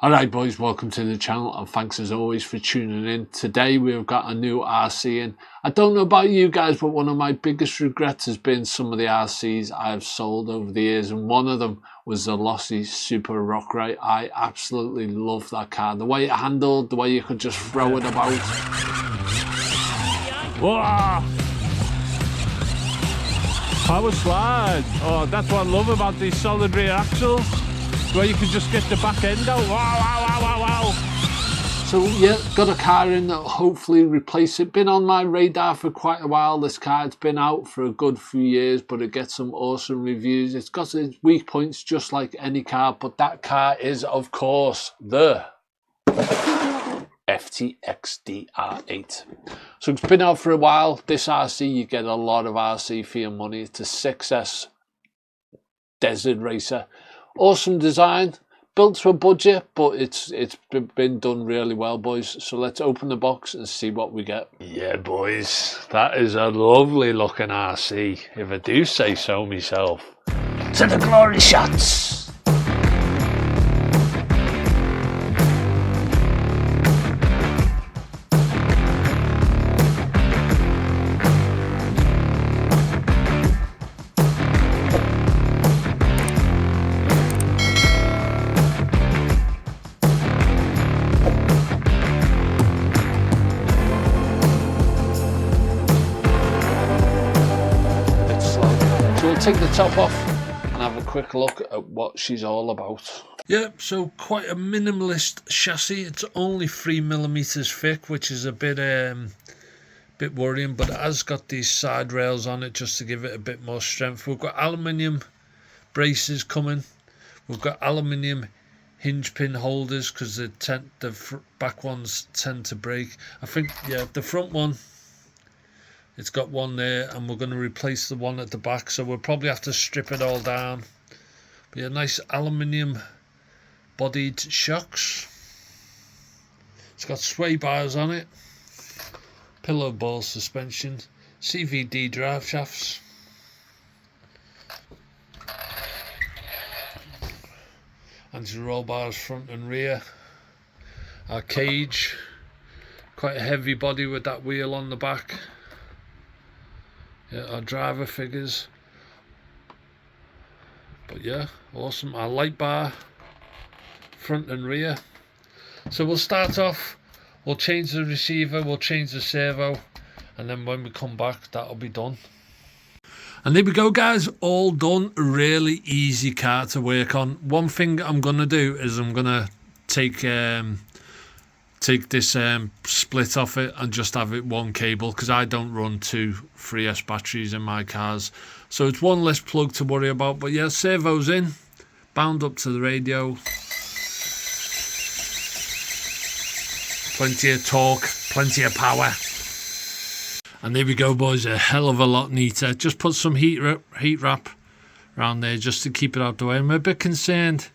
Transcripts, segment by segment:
Alright boys, welcome to the channel and thanks as always for tuning in. Today we've got a new RC in. I don't know about you guys, but one of my biggest regrets has been some of the RCs I've sold over the years, and one of them was the Lossy Super Rockrite. I absolutely love that car. The way it handled, the way you could just throw it about. Whoa! Power slide. Oh, that's what I love about these solid rear axles. Where you can just get the back end out. Wow, wow, wow, wow, wow. So yeah, got a car in that'll hopefully replace it. Been on my radar for quite a while. This car, it's been out for a good few years, but it gets some awesome reviews. It's got its weak points just like any car, but that car is of course the FTX DR8. So it's been out for a while. This RC, you get a lot of RC for your money. It's a 6S Desert Racer. Awesome design, built to a budget, but it's been done really well, boys. So let's open the box and see what we get. Yeah, boys, that is a lovely looking RC, if I do say so myself. To the glory shots! Take the top off and have a quick look at what she's all about. Yeah, so quite a minimalist chassis. It's only 3mm thick, which is a bit worrying, but it has got these side rails on it just to give it a bit more strength. We've got aluminium braces coming. We've got aluminium hinge pin holders because the back ones tend to break. I think, yeah, the front one, it's got one there, and we're going to replace the one at the back, so we'll probably have to strip it all down. But yeah, nice aluminium bodied shocks. It's got sway bars on it, pillow ball suspension, CVD drive shafts, anti-roll bars front and rear. Our cage, quite a heavy body with that wheel on the back. Yeah, our driver figures, but yeah, awesome. Our light bar, front and rear. So we'll start off, we'll change the receiver, we'll change the servo, and then when we come back, that'll be done. And there we go, guys, all done. Really easy car to work on. One thing I'm gonna do is I'm gonna take this split off it and just have it one cable, because I don't run two 3S batteries in my cars, so it's one less plug to worry about. But yeah, servo's in, bound up to the radio, plenty of torque, plenty of power, and there we go, boys. A hell of a lot neater. Just put some heat wrap around there just to keep it out the way. I'm a bit concerned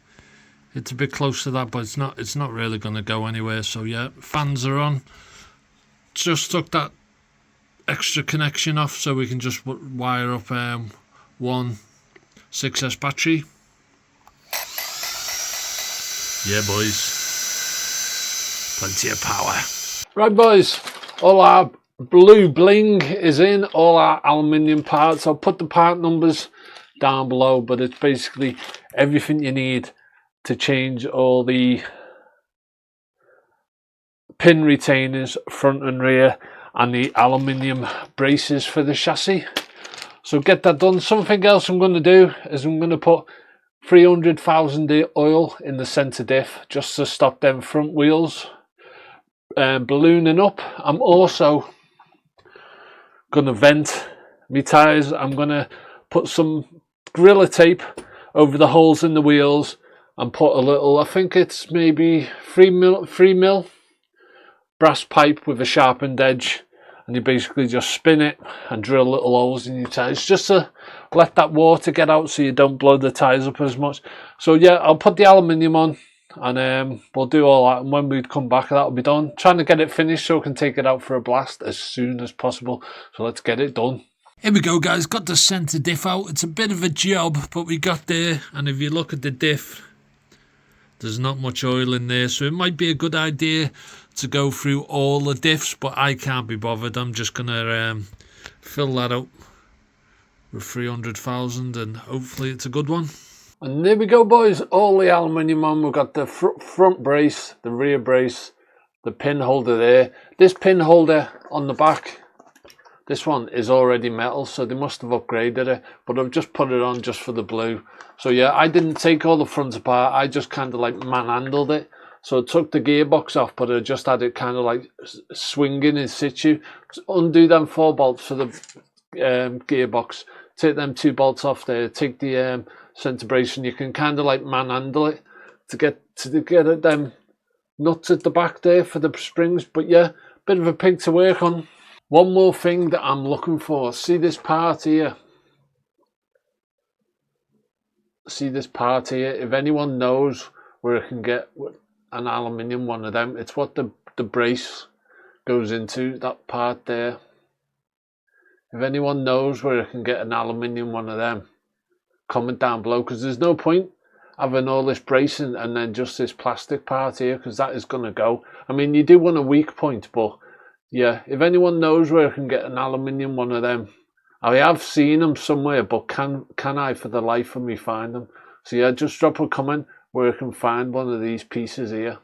it's a bit close to that, but it's not really going to go anywhere. So yeah, fans are on. Just took that extra connection off so we can just wire up one 6S battery. Yeah, boys, plenty of power. Right, boys, all our blue bling is in, all our aluminium parts. I'll put the part numbers down below, but it's basically everything you need to change all the pin retainers front and rear and the aluminium braces for the chassis. So get that done. Something else I'm going to do is I'm going to put 300,000 oil in the center diff just to stop them front wheels ballooning up. I'm also going to vent my tyres. I'm going to put some Gorilla tape over the holes in the wheels and put a little, I think it's maybe 3 mil brass pipe with a sharpened edge, and you basically just spin it and drill little holes in your tyres just to let that water get out so you don't blow the tyres up as much. So yeah, I'll put the aluminium on and we'll do all that, and when we come back that'll be done. Trying to get it finished so I can take it out for a blast as soon as possible, so let's get it done. Here we go, guys. Got the centre diff out. It's a bit of a job, but we got there, and if you look at the diff There's not much oil in there, so it might be a good idea to go through all the diffs, but I can't be bothered. I'm just gonna fill that up with 300,000 and hopefully it's a good one. And there we go, boys, all the aluminium on. We've got the front brace, the rear brace, the pin holder there. This pin holder on the back, this one is already metal, so they must have upgraded it, but I've just put it on just for the blue. So yeah, I didn't take all the front apart, I just kind of like manhandled it. So I took the gearbox off, but I just had it kind of like swinging in situ. Undo them 4 bolts for the gearbox, take them 2 bolts off there, take the center brace, and you can kind of like manhandle it to get at them nuts at the back there for the springs. But yeah, bit of a pig to work on. One more thing that I'm looking for, see this part here? See this part here? If anyone knows where I can get an aluminium one of them, it's what the brace goes into, that part there. If anyone knows where I can get an aluminium one of them, comment down below, because there's no point having all this bracing and then just this plastic part here, because that is going to go. I mean, you do want a weak point, but yeah, if anyone knows where I can get an aluminium one of them, I have seen them somewhere, but can I for the life of me find them? So yeah, just drop a comment where I can find one of these pieces here.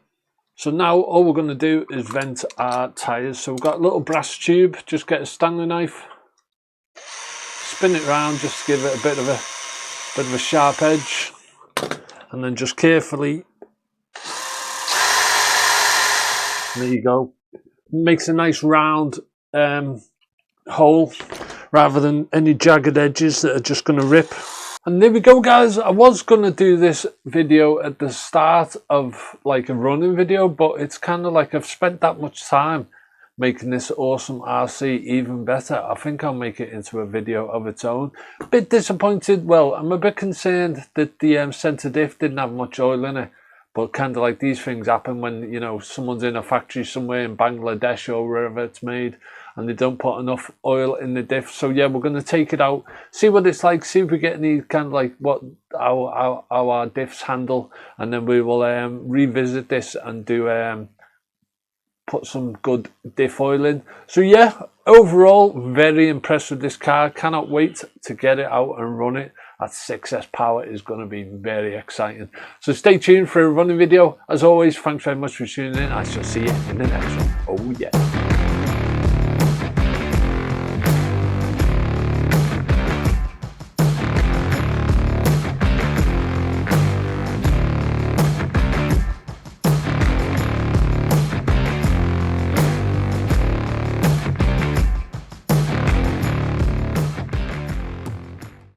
So now all we're going to do is vent our tyres. So we've got a little brass tube, just get a Stanley knife, spin it round, just to give it a bit of a sharp edge, and then just carefully, there you go. Makes a nice round hole rather than any jagged edges that are just going to rip. And there we go, guys. I was going to do this video at the start of like a running video, but it's kind of like I've spent that much time making this awesome RC even better. I think I'll make it into a video of its own. A bit disappointed. Well, I'm a bit concerned that the center diff didn't have much oil in it. But kind of like these things happen when, you know, someone's in a factory somewhere in Bangladesh or wherever it's made and they don't put enough oil in the diff. So yeah, we're going to take it out, see what it's like, see if we get any kind of like how our diffs handle, and then we will revisit this and do put some good diff oil in. So yeah, overall very impressed with this car. Cannot wait to get it out and run it. That 6S power is going to be very exciting. So stay tuned for a running video. As always, thanks very much for tuning in. I shall see you in the next one. Oh yeah.